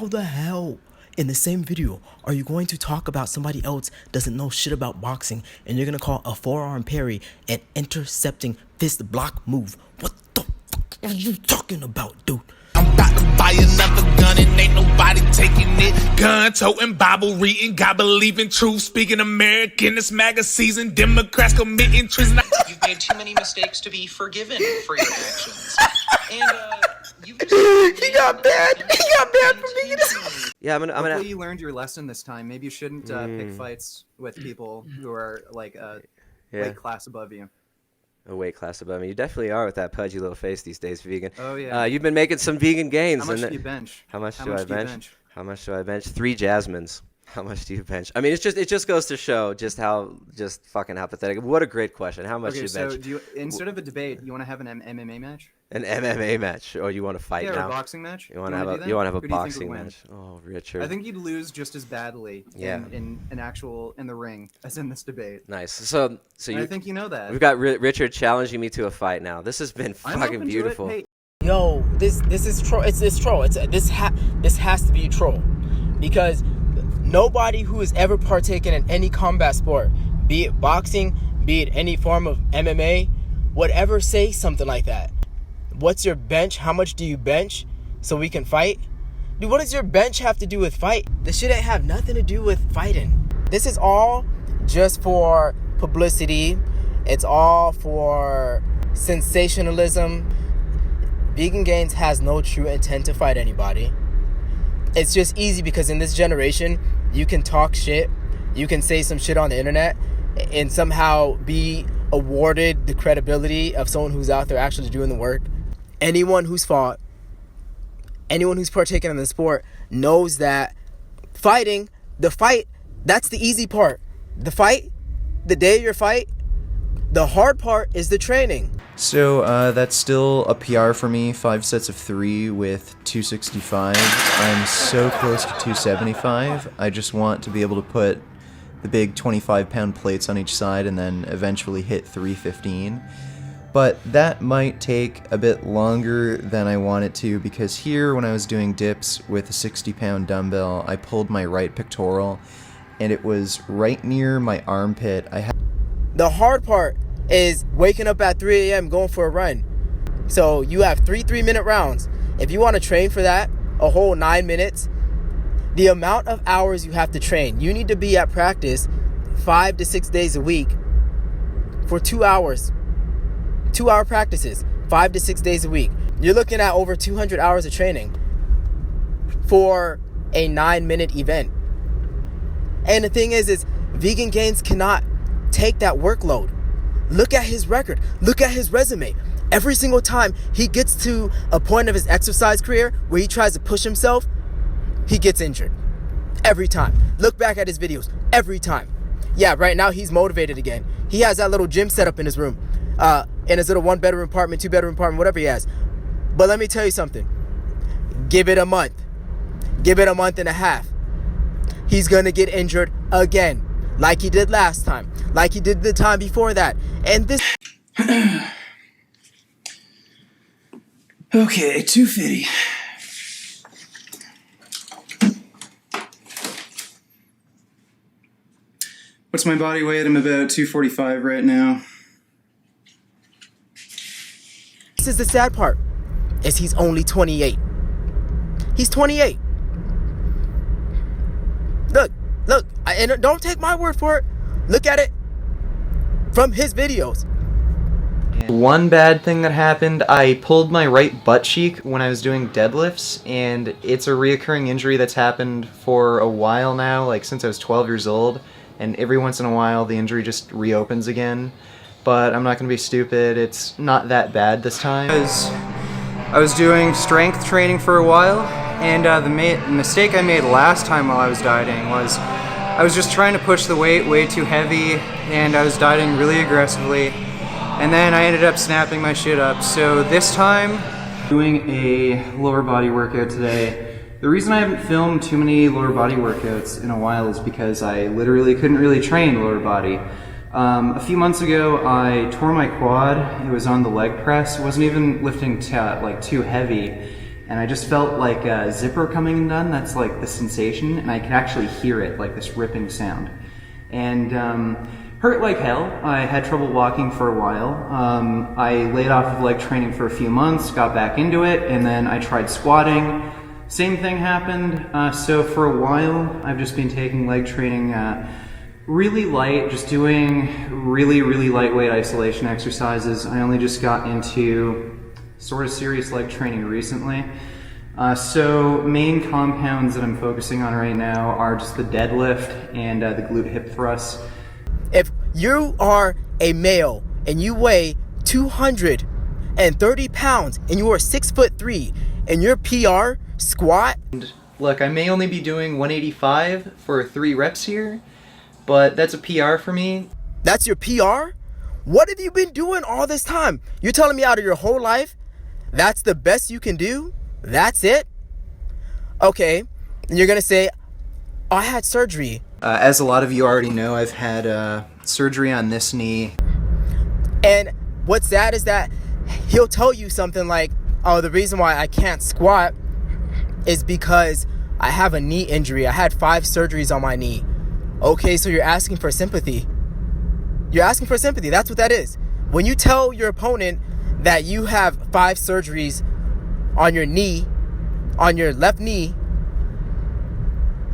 How the hell, in the same video, are you going to talk about somebody else doesn't know shit about boxing and you're going to call a forearm parry an intercepting fist block move? What the fuck are you talking about, dude? I'm about to buy another gun and ain't nobody taking it. Gun toting, Bible reading, God believing, truth speaking, American. This MAGA season, Democrats committing treason. You've made too many mistakes to be forgiven for your actions. And He got banned. He got banned from being this. Yeah, I'm gonna. Hopefully you learned your lesson this time. Maybe you shouldn't pick fights with people who are like weight class above you. A weight class above me. You definitely are with that pudgy little face these days, vegan. Oh yeah. You've been making some vegan gains. How much do you bench? How much do I bench? How much do I bench? 3 Jasmines. How much do you bench? I mean, it just goes to show just fucking how pathetic. What a great question. How much do you bench? So do you, instead of a debate, you want to have an MMA match? An MMA match, or you want to fight now? Yeah, or a boxing match. You want to have a boxing match? Oh, Richard. I think you'd lose just as badly in the ring as in this debate. Nice. So I think you know that. We've got Richard challenging me to a fight now. This has been fucking beautiful. Hey. Yo, this is troll. It's troll. This has to be a troll, because nobody who has ever partaken in any combat sport, be it boxing, be it any form of MMA, would ever say something like that. What's your bench? How much do you bench so we can fight? Dude, what does your bench have to do with fight? This shit ain't have nothing to do with fighting. This is all just for publicity. It's all for sensationalism. Vegan Gains has no true intent to fight anybody. It's just easy because in this generation, you can talk shit, you can say some shit on the internet, and somehow be awarded the credibility of someone who's out there actually doing the work. Anyone who's fought, anyone who's partaken in the sport knows that the fight, that's the easy part. The fight, the day of your fight, the hard part is the training. So that's still a PR for me, 5 sets of 3 with 265. I'm so close to 275. I just want to be able to put the big 25-pound plates on each side and then eventually hit 315. But that might take a bit longer than I want it to, because here when I was doing dips with a 60-pound dumbbell, I pulled my right pectoral and it was right near my armpit. The hard part is waking up at 3 a.m. going for a run. So you have 3 3-minute rounds. If you want to train for that, a whole 9 minutes, the amount of hours you have to train, you need to be at practice 5 to 6 days a week for 2 hours. 2-hour practices, 5 to 6 days a week. You're looking at over 200 hours of training for a 9-minute event. And the thing is Vegan Gains cannot take that workload. Look at his record. Look at his resume. Every single time he gets to a point of his exercise career where he tries to push himself, he gets injured. Every time. Look back at his videos. Every time. Yeah, right now he's motivated again. He has that little gym set up in his room. In his little 1-bedroom apartment, 2-bedroom apartment, whatever he has. But let me tell you something. Give it a month. Give it a month and a half. He's going to get injured again. Like he did last time. Like he did the time before that. And this... Okay, 250. What's my body weight? I'm about 245 right now. This is the sad part, is he's only 28. He's 28. Look, and don't take my word for it. Look at it from his videos. One bad thing that happened, I pulled my right butt cheek when I was doing deadlifts, and it's a reoccurring injury that's happened for a while now, like since I was 12 years old, and every once in a while the injury just reopens again. But I'm not going to be stupid, it's not that bad this time. I was doing strength training for a while, and the mistake I made last time while I was dieting was I was just trying to push the weight way too heavy, and I was dieting really aggressively, and then I ended up snapping my shit up. So this time, doing a lower body workout today. The reason I haven't filmed too many lower body workouts in a while is because I literally couldn't really train lower body. A few months ago, I tore my quad. It was on the leg press. It wasn't even lifting too heavy. and I just felt like a zipper coming undone. That's like the sensation, and I could actually hear it, like this ripping sound. And hurt like hell. I had trouble walking for a while. I laid off of leg training for a few months, got back into it, and then I tried squatting. Same thing happened. So for a while, I've just been taking leg training really light, just doing really, really lightweight isolation exercises. I only just got into sort of serious leg training recently. So main compounds that I'm focusing on right now are just the deadlift and the glute hip thrusts. If you are a male and you weigh 230 pounds and you are 6'3" and your PR squat. Look, I may only be doing 185 for 3 reps here, but that's a PR for me. That's your PR? What have you been doing all this time? You're telling me out of your whole life, that's the best you can do? That's it? Okay, and you're gonna say, I had surgery. As a lot of you already know, I've had surgery on this knee. And what's sad is that he'll tell you something like, oh, the reason why I can't squat is because I have a knee injury. I had 5 surgeries on my knee. Okay, so you're asking for sympathy. You're asking for sympathy. That's what that is. When you tell your opponent that you have 5 surgeries on your knee, on your left knee,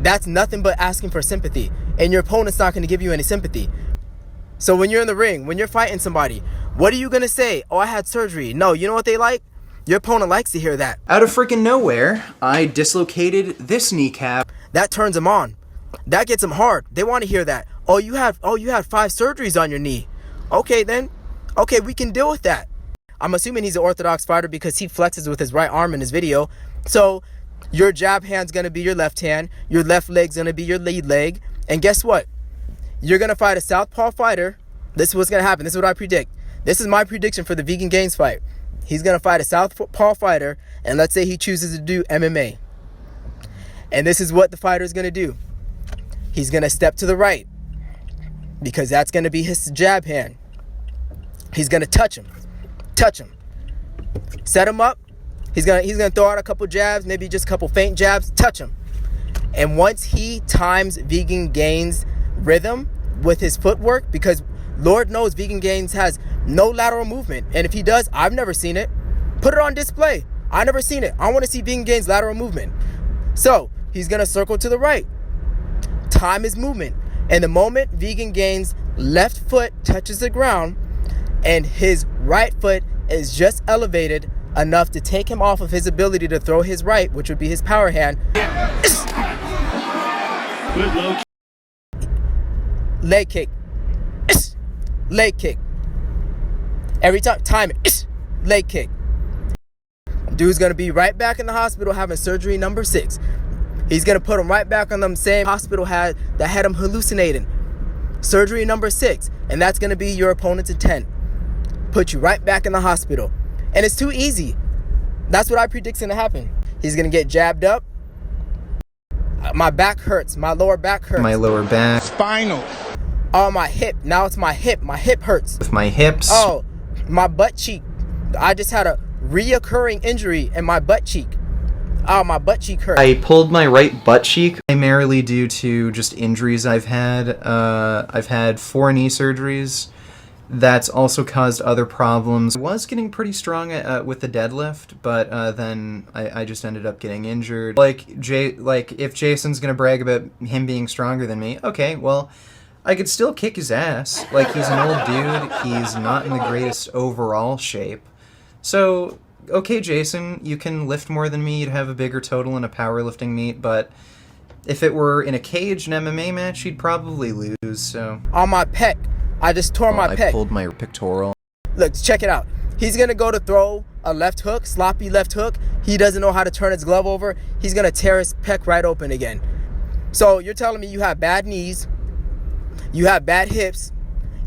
that's nothing but asking for sympathy. And your opponent's not going to give you any sympathy. So when you're in the ring, when you're fighting somebody, what are you going to say? Oh, I had surgery. No, you know what they like? Your opponent likes to hear that. Out of freaking nowhere, I dislocated this kneecap. That turns them on. That gets them hard. They want to hear that. Oh, you had 5 surgeries on your knee. Okay, then. Okay, we can deal with that. I'm assuming he's an orthodox fighter because he flexes with his right arm in his video. So your jab hand's going to be your left hand. Your left leg's going to be your lead leg. And guess what? You're going to fight a southpaw fighter. This is what's going to happen. This is what I predict. This is my prediction for the Vegan Gains fight. He's going to fight a southpaw fighter, and let's say he chooses to do MMA. And this is what the fighter is going to do. He's going to step to the right because that's going to be his jab hand. He's going to touch him. Set him up. He's going to throw out a couple jabs, maybe just a couple feint jabs, touch him. And once he times Vegan Gains' rhythm with his footwork, because Lord knows Vegan Gains has no lateral movement. And if he does, I've never seen it. Put it on display. I've never seen it. I want to see Vegan Gains' lateral movement. So he's going to circle to the right. Time his movement. And the moment Vegan Gains' left foot touches the ground and his right foot is just elevated enough to take him off of his ability to throw his right, which would be his power hand. Good low. Leg kick. Leg kick. Every time it. Leg kick. Dude's gonna be right back in the hospital having surgery number 6. He's gonna put him right back on the same hospital that had him hallucinating. Surgery number 6. And that's gonna be your opponent's intent. Put you right back in the hospital. And it's too easy. That's what I predict's gonna happen. He's gonna get jabbed up. My back hurts. My lower back hurts. My lower back. Spinal. Oh, my hip. Now it's my hip. My hip hurts. With my hips. Oh, my butt cheek. I just had a reoccurring injury in my butt cheek. Oh, my butt cheek hurts. I pulled my right butt cheek primarily due to just injuries I've had. I've had 4 knee surgeries. That's also caused other problems. I was getting pretty strong with the deadlift, but then I just ended up getting injured. Like if Jason's gonna brag about him being stronger than me, okay, well, I could still kick his ass. Like, he's an old dude. He's not in the greatest overall shape. So, okay, Jason, you can lift more than me. You'd have a bigger total in a powerlifting meet, but if it were in a cage, an MMA match, you'd probably lose. So on my pec. I just tore my pec. I pulled my pectoral. Look, check it out. He's going to go to throw a left hook, sloppy left hook. He doesn't know how to turn his glove over. He's going to tear his pec right open again. So you're telling me you have bad knees, you have bad hips,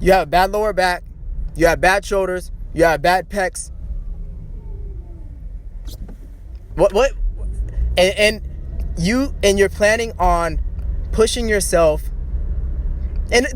you have a bad lower back, you have bad shoulders, you have bad pecs. What? And you're planning on pushing yourself. And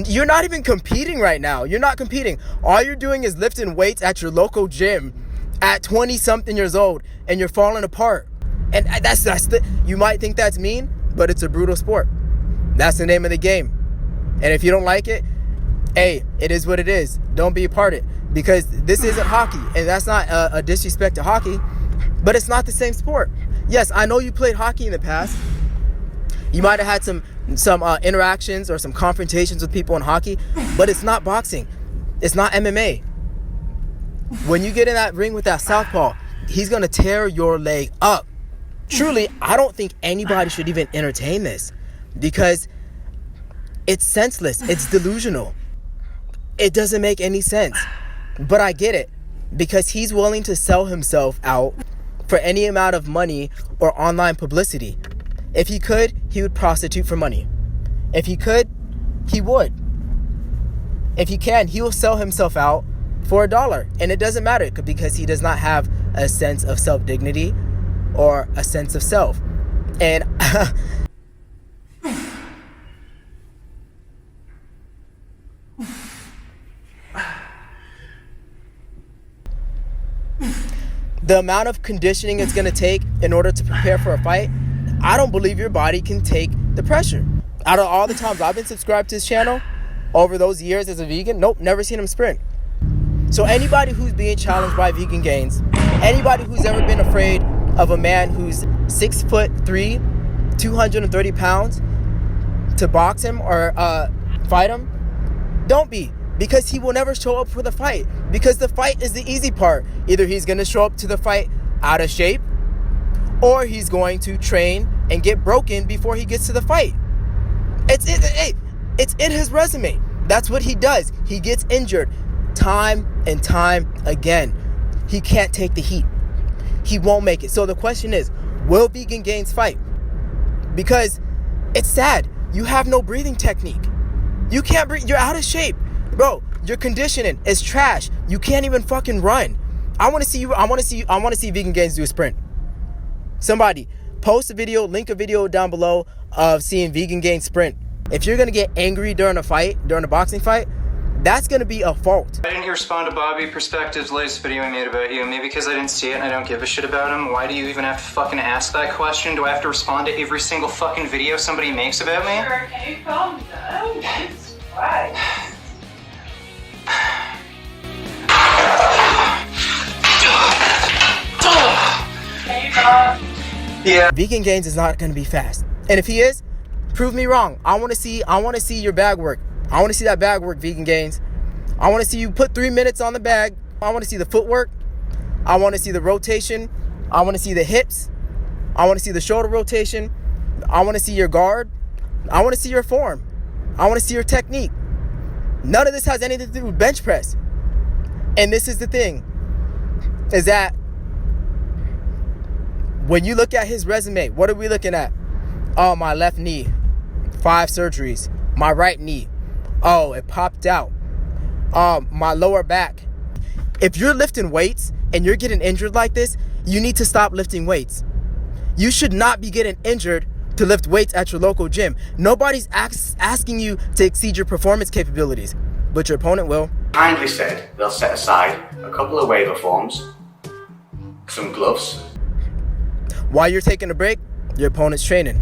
you're not even competing right now. You're not competing. All you're doing is lifting weights at your local gym at 20-something years old. and you're falling apart. And you might think that's mean, but it's a brutal sport. That's the name of the game. And if you don't like it, hey, it is what it is. Don't be a part of it, because this isn't hockey, and that's not a disrespect to hockey, but it's not the same sport. Yes, I know you played hockey in the past. You might have had some interactions or some confrontations with people in hockey, but it's not boxing. It's not MMA. When you get in that ring with that southpaw, he's going to tear your leg up. Truly, I don't think anybody should even entertain this, because it's senseless. It's delusional. It doesn't make any sense. But I get it, because he's willing to sell himself out for any amount of money or online publicity. If he could, he would prostitute for money. If he could, he would. If he can, he will sell himself out for $1. And it doesn't matter, because he does not have a sense of self-dignity or a sense of self. And the amount of conditioning it's going to take in order to prepare for a fight, I don't believe your body can take the pressure. Out of all the times I've been subscribed to his channel over those years as a vegan, nope, never seen him sprint. So anybody who's being challenged by Vegan Gains, anybody who's ever been afraid of a man who's 6'3", 230 pounds to box him or fight him, don't be. Because he will never show up for the fight. Because the fight is the easy part. Either he's going to show up to the fight out of shape, or he's going to train and get broken before he gets to the fight. It's in his resume. That's what he does. He gets injured time and time again. He can't take the heat. He won't make it. So the question is, will Vegan Gains fight? Because it's sad. You have no breathing technique. You can't breathe. You're out of shape. Bro, your conditioning is trash. You can't even fucking run. I want to see Vegan Gains do a sprint. Somebody post a video, link a video down below of seeing Vegan Gains sprint. If you're going to get angry during a boxing fight, that's going to be a fault. I didn't respond to Bobby Perspective's latest video I made about you. Maybe because I didn't see it and I don't give a shit about him. Why do you even have to fucking ask that question? Do I have to respond to every single fucking video somebody makes about me? Sure, can you calm down? It's fine. Yeah. Vegan Gains is not going to be fast. And if he is, prove me wrong. I want to see your bag work. I want to see that bag work, Vegan Gains. I want to see you put 3 minutes on the bag. I want to see the footwork. I want to see the rotation. I want to see the hips. I want to see the shoulder rotation. I want to see your guard. I want to see your form. I want to see your technique. None of this has anything to do with bench press. And this is the thing, is that when you look at his resume, what are we looking at? Oh, my left knee, 5 surgeries. My right knee, oh, it popped out. My lower back. If you're lifting weights and you're getting injured like this, you need to stop lifting weights. You should not be getting injured to lift weights at your local gym. Nobody's asking you to exceed your performance capabilities, but your opponent will. Kindly said they'll set aside a couple of waiver forms, some gloves. While you're taking a break, your opponent's training.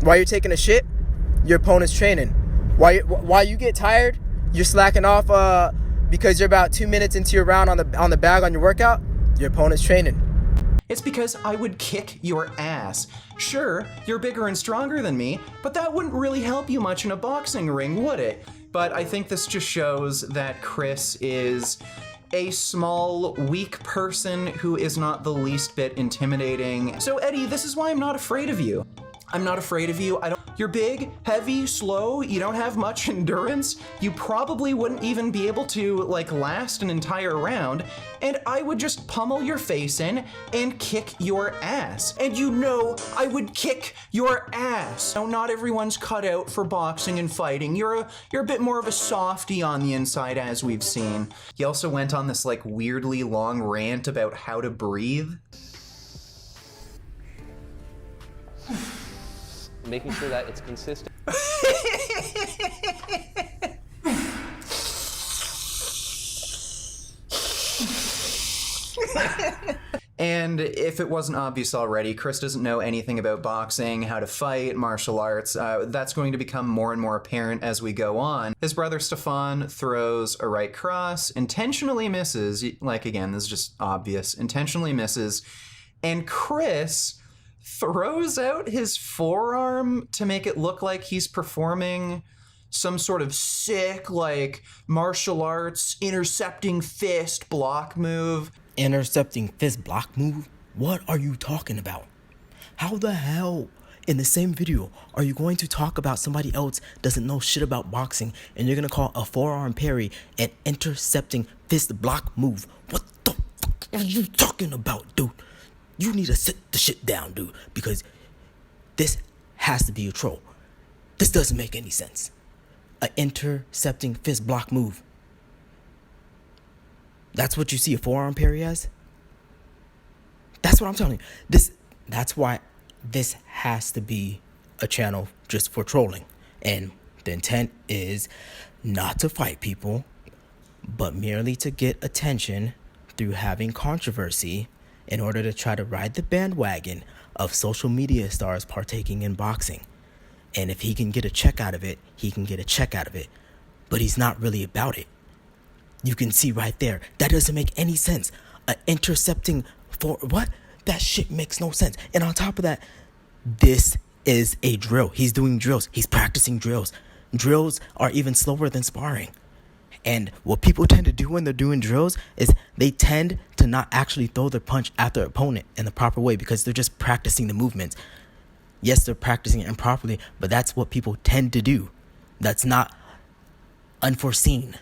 While you're taking a shit, your opponent's training. While you get tired, you're slacking off because you're about 2 minutes into your round on the bag on your workout, your opponent's training. It's because I would kick your ass. Sure, you're bigger and stronger than me, but that wouldn't really help you much in a boxing ring, would it? But I think this just shows that Chris is a small, weak person who is not the least bit intimidating. So Eddie, this is why I'm not afraid of you. I'm not afraid of you. You're big, heavy, slow, you don't have much endurance, you probably wouldn't even be able to, last an entire round, and I would just pummel your face in and kick your ass. And you know I would kick your ass. Now, not everyone's cut out for boxing and fighting. You're a bit more of a softie on the inside, as we've seen. He also went on this, weirdly long rant about how to breathe. Making sure that it's consistent. And if it wasn't obvious already, Chris doesn't know anything about boxing, how to fight, martial arts. That's going to become more and more apparent as we go on. His brother Stefan throws a right cross, intentionally misses. Like, again, this is just obvious. Intentionally misses. And Chris throws out his forearm to make it look like he's performing some sort of sick, like, martial arts intercepting fist block move. Intercepting fist block move? What are you talking about? How the hell in the same video are you going to talk about somebody else doesn't know shit about boxing and you're gonna call a forearm parry an intercepting fist block move? What the fuck are you talking about, dude? You need to sit the shit down, dude, because this has to be a troll. This doesn't make any sense. An intercepting fist block move. That's what you see a forearm parry as? That's what I'm telling you. That's why this has to be a channel just for trolling. And the intent is not to fight people, but merely to get attention through having controversy in order to try to ride the bandwagon of social media stars partaking in boxing. And if he can get a check out of it, he can get a check out of it. But he's not really about it. You can see right there, that doesn't make any sense. Intercepting for what? That shit makes no sense. And on top of that, this is a drill. He's doing drills. He's practicing drills. Drills are even slower than sparring. And what people tend to do when they're doing drills is they tend to not actually throw their punch at their opponent in the proper way because they're just practicing the movements. Yes, they're practicing it improperly, but that's what people tend to do. That's not unforeseen.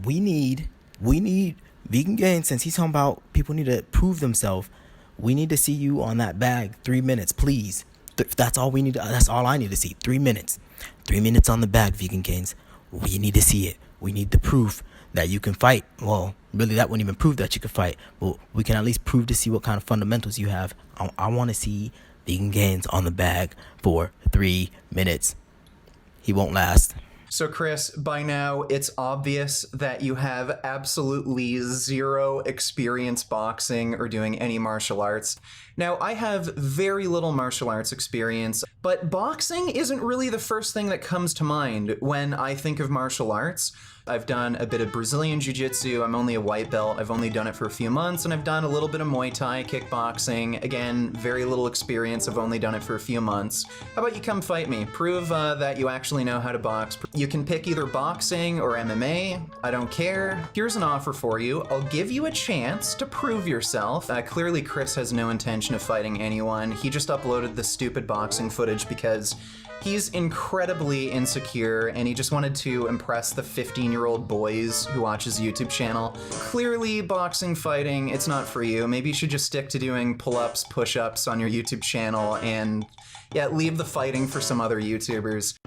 We need Vegan Gains, since he's talking about people need to prove themselves. We need to see you on that bag 3 minutes, please. That's all we need. That's all I need to see. 3 minutes. 3 minutes on the bag, Vegan Gains. We need to see it. We need the proof that you can fight. Well, really, that wouldn't even prove that you can fight. But we can at least prove to see what kind of fundamentals you have. I want to see Vegan Gains on the bag for 3 minutes. He won't last. So Chris, by now it's obvious that you have absolutely zero experience boxing or doing any martial arts. Now, I have very little martial arts experience, but boxing isn't really the first thing that comes to mind when I think of martial arts. I've done a bit of Brazilian Jiu-Jitsu. I'm only a white belt. I've only done it for a few months, and I've done a little bit of Muay Thai, kickboxing. Again, very little experience. I've only done it for a few months. How about you come fight me? Prove that you actually know how to box. You can pick either boxing or MMA. I don't care. Here's an offer for you. I'll give you a chance to prove yourself. Clearly, Chris has no intention of fighting anyone. He just uploaded the stupid boxing footage because he's incredibly insecure and he just wanted to impress the 15-year-old boys who watch his YouTube channel. Clearly, boxing, fighting, it's not for you. Maybe you should just stick to doing pull-ups, push-ups on your YouTube channel and, yeah, leave the fighting for some other YouTubers.